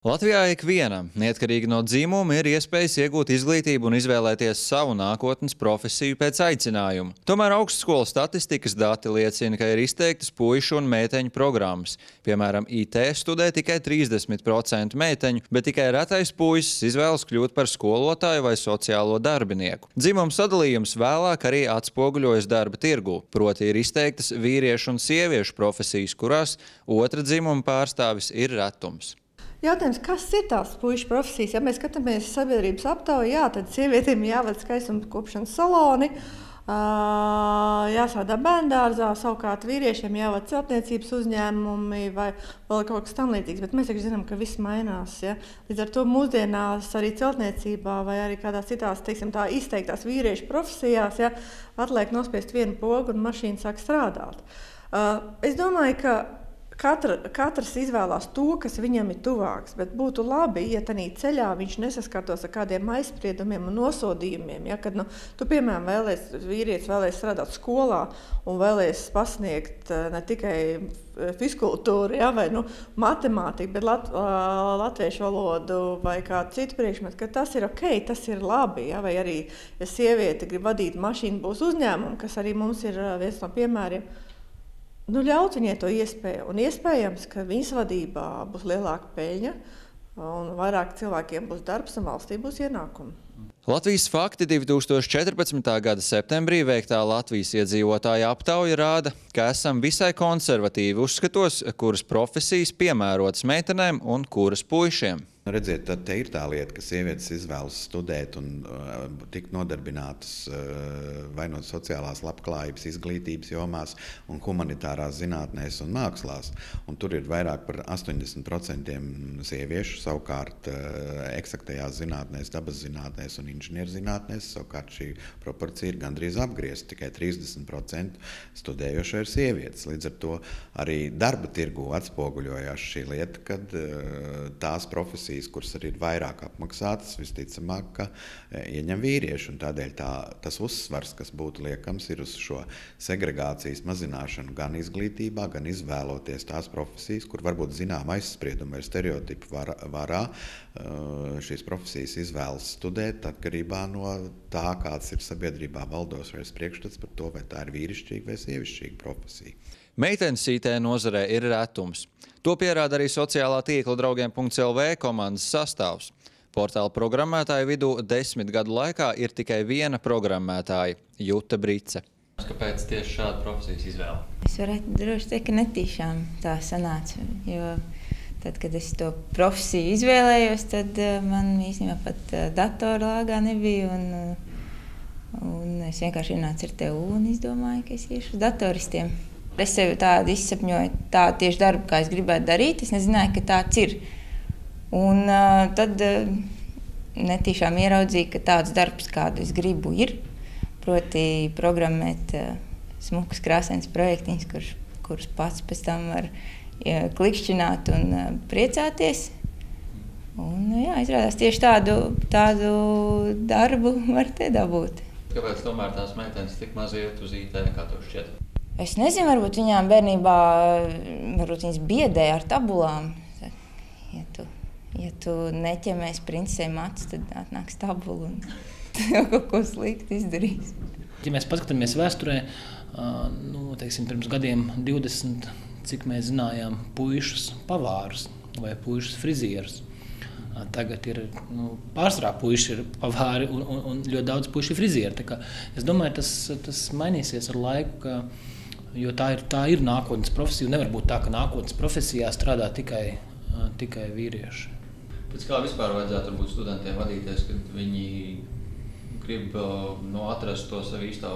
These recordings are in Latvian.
Latvijā ikvienam, neatkarīgi no dzimuma, ir iespējas iegūt izglītību un izvēlēties savu nākotnes profesiju pēc aicinājuma. Tomēr augstskolas statistikas dati liecina, ka ir izteiktas puišu un meiteņu programmas. Piemēram, IT studē tikai 30% meiteņu, bet tikai retais puisis izvēlas kļūt par skolotāju vai sociālo darbinieku. Dzimuma sadalījums vēlāk arī atspoguļojas darba tirgū, proti ir izteiktas vīriešu un sieviešu profesijas, kurās otra dzimuma pārstāvis ir retums. Jautājums, kas ir tās puišu profesijas? Ja mēs skatāmies sabiedrības aptauju, jā, tad sievietēm jāved skaistuma kopšanas saloni, jāstrādā bērndārzā, savukārt vīriešiem jāved celtniecības uzņēmumi vai vēl kaut kas tam līdzīgs. Bet mēs taču zinām, ka viss mainās. Ja? Līdz ar to mūsdienās arī celtniecībā vai arī kādās citās, teiksim, tā izteiktās vīriešu profesijās, ja, atliek nospiest vienu pogu un mašīna sāk strādāt. Es domāju, ka katrs izvēlās to, kas viņam ir tuvāks, bet būtu labi, ja tādā ceļā viņš nesaskartos ar kādiem aizspriedumiem un nosodījumiem. Ja, kad tu, piemēram, vīrietis vēlēs strādāt skolā un vēlēs pasniegt ne tikai fizkultūru, ja, vai matemātiku, bet latviešu valodu vai kādu citu priekšmetu, ka tas ir ok, tas ir labi. Ja, vai arī, ja sieviete grib vadīt mašīnu, būs uzņēmumu, kas arī mums ir viens no piemēriem. Ļaut viņai to iespēju, un iespējams, ka viņas vadībā būs lielāka peļņa, un vairāk cilvēkiem būs darbs, un valstī būs ienākumi. Latvijas fakti 2014. gada septembrī veiktā Latvijas iedzīvotāja aptauja rāda, ka esam visai konservatīvi uzskatos, kuras profesijas piemērotas meitenēm un kuras puišiem. Redziet, te ir tā lieta, ka sievietes izvēlas studēt un tikt nodarbinātas vai no sociālās labklājības, izglītības jomās un humanitārās zinātnēs un mākslās. Un tur ir vairāk par 80% sieviešu, savukārt eksaktajās zinātnēs, dabas zinātnēs un inženierzinātnēs, savukārt šī proporcija ir gandrīz apgriezta, tikai 30% studējošo ir sievietes. Līdz ar to arī darba tirgū atspoguļojās šī lieta, kad tās profesijas, kuras arī ir vairāk apmaksātas, visticamāk, ka ieņem vīrieši. Un tādēļ tas uzsvars, kas būtu liekams, ir uz šo segregācijas mazināšanu gan izglītībā, gan izvēloties tās profesijas, kur varbūt zinām aizspriedumi vai stereotipu varā šīs profesijas izvēlas studēt atkarībā no tā, kāds ir sabiedrībā valdošais priekšstats par to, vai tā ir vīrišķīga vai sievišķīga profesija. Meitenes IT nozarē ir retums. To pierāda arī sociālā tīkla draugiem.lv komandas sastāvs. Portāla programmētāju vidū 10 gadu laikā ir tikai viena programmētāja – Juta Brice. Kāpēc tieši šāda profesijas izvēle? Es varētu droši teikt, ka netīšām tā sanāca, jo tad, kad es to profesiju izvēlējos, tad man īstenībā pat datora lāgā nebija un es vienkārši ienācu ar TU un izdomāju, ka es iešu uz datoristiem. Es sev tādu izsapņoju, tādu tieši darbu, kā es gribētu darīt. Es nezināju, ka tāds ir. Un tad netīšām ieraudzīju, ka tāds darbs, kādu es gribu, ir. Proti programmēt smukas krāsainas projektiņus, kurus pats pēc tam var klikšķināt un priecāties. Un jā, izrādās tieši tādu darbu var te dabūt. Kāpēc tomēr tās meitenes tik maz iet uz IT, kā tev šķiet? Es nezinu, varbūt viņām bērnībā viņas biedē ar tabulām. Ja tu neķemēs princesēm acis, tad atnāks tabula un tev kaut ko slikti izdarīs. Ja mēs paskatāmies vēsturē, teiksim, pirms gadiem 20, cik mēs zinājām puišus pavārus vai puišus frizierus. Tagad ir pārsvarā puiši ir pavāri un ļoti daudz puiši ir frizieri. Tā kā es domāju, tas mainīsies ar laiku, jo tā ir nākotnes profesija. Nevar būt tā, ka nākotnes profesijā strādā tikai vīrieši. Pēc kā vispār vajadzētu varbūt studentiem vadīties, kad viņi grib atrast to savu īsto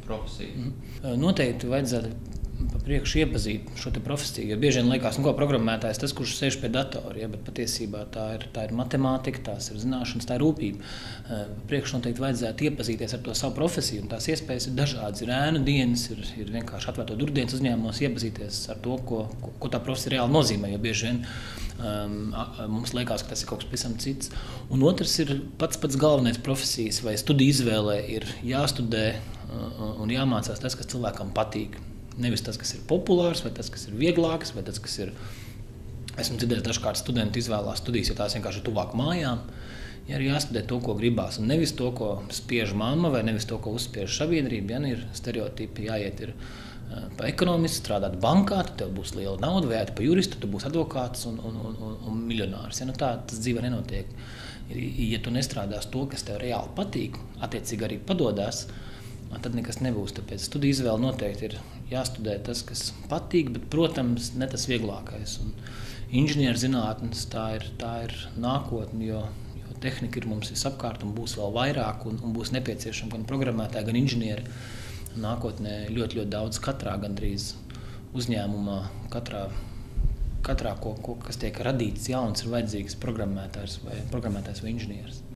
profesiju? Noteikti vajadzētu pa priekšu iepazīt šo te profesiju, jo bieži vien liekas, programmētājs tas, kurš sēž pie datora, ja, bet patiesībā tā ir matemātika, tās ir zināšanas, tā ir rūpība. Priekš noteikti vajadzētu iepazīties ar to savu profesiju, un tās iespējas ir dažādas. Ir ēnu dienas, ir vienkārši atvērto durvdienas uzņēmumos iepazīties ar to, ko tā profesija reāli nozīmē, jo bieži vien mums liekas, ka tas ir kaut kas pavisam cits. Un otrs ir pats galvenais profesijas vai studiju izvēlē ir jāstudē un jāmācās tas, kas cilvēkam patīk. Nevis tas, kas ir populārs, vai tas, kas ir vieglāks, vai tas, kas ir Esmu dzirdējis, dažkārt studenti izvēlās studijas, ja tās vienkārši ir tuvāk mājām. Ja arī jāstudē to, ko gribās, un nevis to, ko spiež mamma, vai nevis to, ko uzspiež sabiedrība. Ja ir stereotipi, jāiet pa ekonomistu, strādāt bankā, tad tev būs liela nauda, vai jāiet pa juristu, tad būs advokāts un miljonārs. Ja? Tā tas dzīvē nenotiek. Ja tu nestrādās to, kas tev reāli patīk, attiecīgi arī padodās, tad nekas nebūs. Tāpēc studiju izvēle noteikti ir jāstudē tas, kas patīk, bet, protams, ne tas vieglākais. Un inženierzinātnes tā ir nākotne, jo tehnika ir mums visapkārt un būs vēl vairāk un būs nepieciešama gan programmētāji, gan inženieri. Nākotnē ļoti daudz katrā gandrīz uzņēmumā, katrā kas tiek radīts jauns, ir vajadzīgs programmētājs vai inženieris.